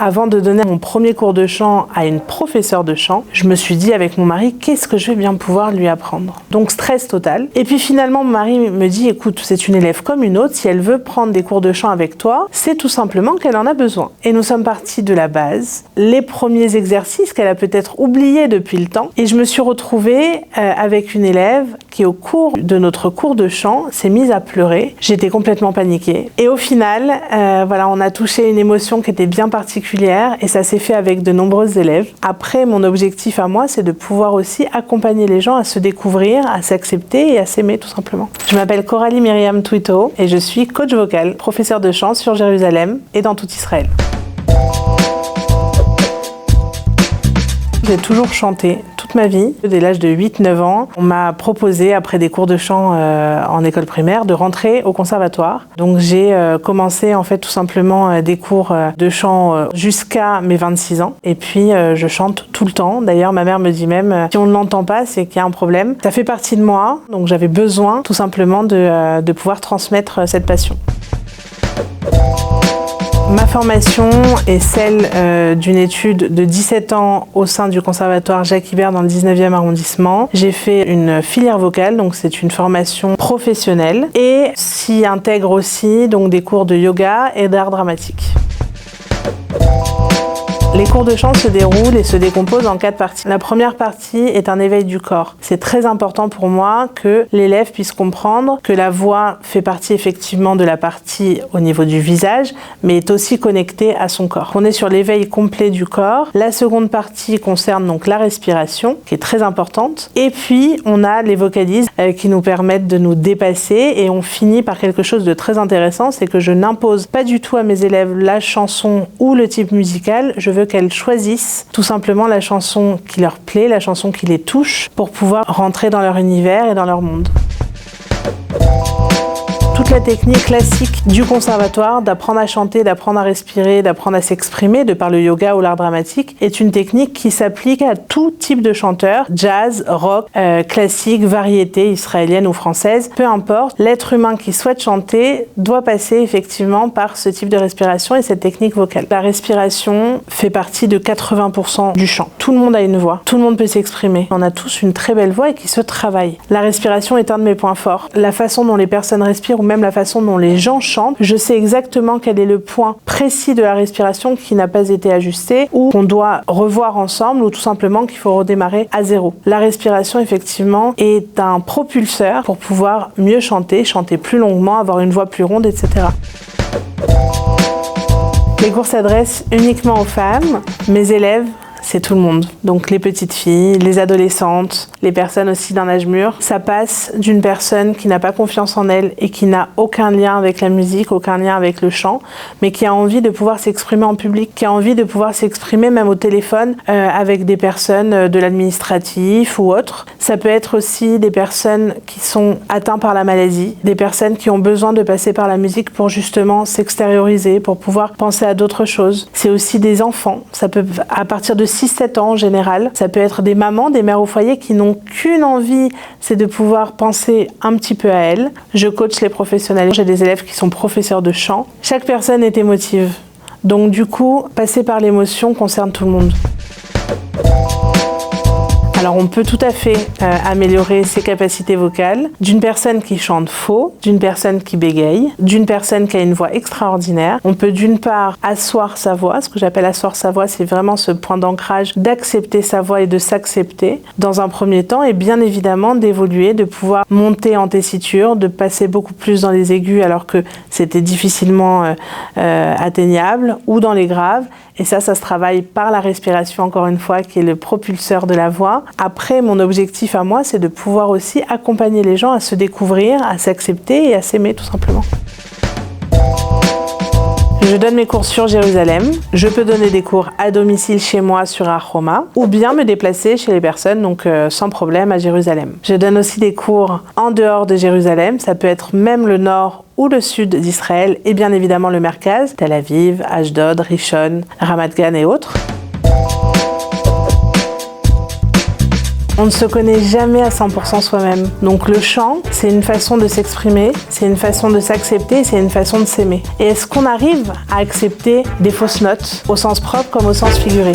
Avant de donner mon premier cours de chant à une professeure de chant, je me suis dit avec mon mari, qu'est-ce que je vais bien pouvoir lui apprendre? Donc stress total. Et puis finalement, mon mari me dit, écoute, c'est une élève comme une autre, si elle veut prendre des cours de chant avec toi, c'est tout simplement qu'elle en a besoin. Et nous sommes partis de la base, les premiers exercices qu'elle a peut-être oubliés depuis le temps. Et je me suis retrouvée avec une élève qui, au cours de notre cours de chant, s'est mise à pleurer. J'étais complètement paniquée. Et au final, on a touché une émotion qui était bien particulière et ça s'est fait avec de nombreuses élèves. Après, mon objectif à moi, c'est de pouvoir aussi accompagner les gens à se découvrir, à s'accepter et à s'aimer tout simplement. Je m'appelle Coralie Myriam Twito et je suis coach vocal, professeur de chant sur Jérusalem et dans tout Israël. J'ai toujours chanté toute ma vie. Dès l'âge de 8-9 ans, on m'a proposé, après des cours de chant en école primaire, de rentrer au conservatoire. Donc j'ai commencé en fait tout simplement des cours de chant jusqu'à mes 26 ans. Et puis je chante tout le temps. D'ailleurs, ma mère me dit même, si on ne l'entend pas, c'est qu'il y a un problème. Ça fait partie de moi, donc j'avais besoin tout simplement de pouvoir transmettre cette passion. Ma formation est celle d'une étude de 17 ans au sein du conservatoire Jacques Ibert dans le 19e arrondissement. J'ai fait une filière vocale, donc c'est une formation professionnelle et s'y intègre aussi donc des cours de yoga et d'art dramatique. Les cours de chant se déroulent et se décomposent en 4 parties. La première partie est un éveil du corps. C'est très important pour moi que l'élève puisse comprendre que la voix fait partie effectivement de la partie au niveau du visage, mais est aussi connectée à son corps. On est sur l'éveil complet du corps. La seconde partie concerne donc la respiration, qui est très importante. Et puis, on a les vocalises qui nous permettent de nous dépasser et on finit par quelque chose de très intéressant, c'est que je n'impose pas du tout à mes élèves la chanson ou le type musical. Je veux qu'elles choisissent tout simplement la chanson qui leur plaît, la chanson qui les touche, pour pouvoir rentrer dans leur univers et dans leur monde. Toute la technique classique du conservatoire, d'apprendre à chanter, d'apprendre à respirer, d'apprendre à s'exprimer de par le yoga ou l'art dramatique, est une technique qui s'applique à tout type de chanteur, jazz, rock, classique, variété, israélienne ou française, peu importe. L'être humain qui souhaite chanter doit passer effectivement par ce type de respiration et cette technique vocale. La respiration fait partie de 80% du chant. Tout le monde a une voix, tout le monde peut s'exprimer. On a tous une très belle voix et qui se travaille. La respiration est un de mes points forts. La façon dont les personnes respirent ou même la façon dont les gens chantent, je sais exactement quel est le point précis de la respiration qui n'a pas été ajusté ou qu'on doit revoir ensemble ou tout simplement qu'il faut redémarrer à zéro. La respiration, effectivement, est un propulseur pour pouvoir mieux chanter, chanter plus longuement, avoir une voix plus ronde, etc. Les cours s'adressent uniquement aux femmes. Mes élèves, c'est tout le monde. Donc les petites filles, les adolescentes, les personnes aussi d'un âge mûr. Ça passe d'une personne qui n'a pas confiance en elle et qui n'a aucun lien avec la musique, aucun lien avec le chant, mais qui a envie de pouvoir s'exprimer en public, qui a envie de pouvoir s'exprimer même au téléphone avec des personnes de l'administratif ou autres. Ça peut être aussi des personnes qui sont atteintes par la maladie, des personnes qui ont besoin de passer par la musique pour justement s'extérioriser, pour pouvoir penser à d'autres choses. C'est aussi des enfants. Ça peut, à partir de 6-7 ans en général. Ça peut être des mamans, des mères au foyer qui n'ont qu'une envie, c'est de pouvoir penser un petit peu à elles. Je coach les professionnels. J'ai des élèves qui sont professeurs de chant. Chaque personne est émotive. Donc du coup, passer par l'émotion concerne tout le monde. Alors on peut tout à fait améliorer ses capacités vocales d'une personne qui chante faux, d'une personne qui bégaye, d'une personne qui a une voix extraordinaire. On peut d'une part asseoir sa voix, ce que j'appelle asseoir sa voix, c'est vraiment ce point d'ancrage d'accepter sa voix et de s'accepter dans un premier temps et bien évidemment d'évoluer, de pouvoir monter en tessiture, de passer beaucoup plus dans les aigus alors que c'était difficilement atteignable ou dans les graves. Et ça se travaille par la respiration, encore une fois, qui est le propulseur de la voix. Après, mon objectif à moi, c'est de pouvoir aussi accompagner les gens à se découvrir, à s'accepter et à s'aimer, tout simplement. Je donne mes cours sur Jérusalem. Je peux donner des cours à domicile chez moi sur Aroma ou bien me déplacer chez les personnes, donc sans problème à Jérusalem. Je donne aussi des cours en dehors de Jérusalem. Ça peut être même le nord ou le sud d'Israël et bien évidemment le Merkaz, Tel Aviv, Ashdod, Rishon, Ramat Gan et autres. On ne se connaît jamais à 100% soi-même. Donc le chant, c'est une façon de s'exprimer, c'est une façon de s'accepter, c'est une façon de s'aimer. Et est-ce qu'on arrive à accepter des fausses notes, au sens propre comme au sens figuré ?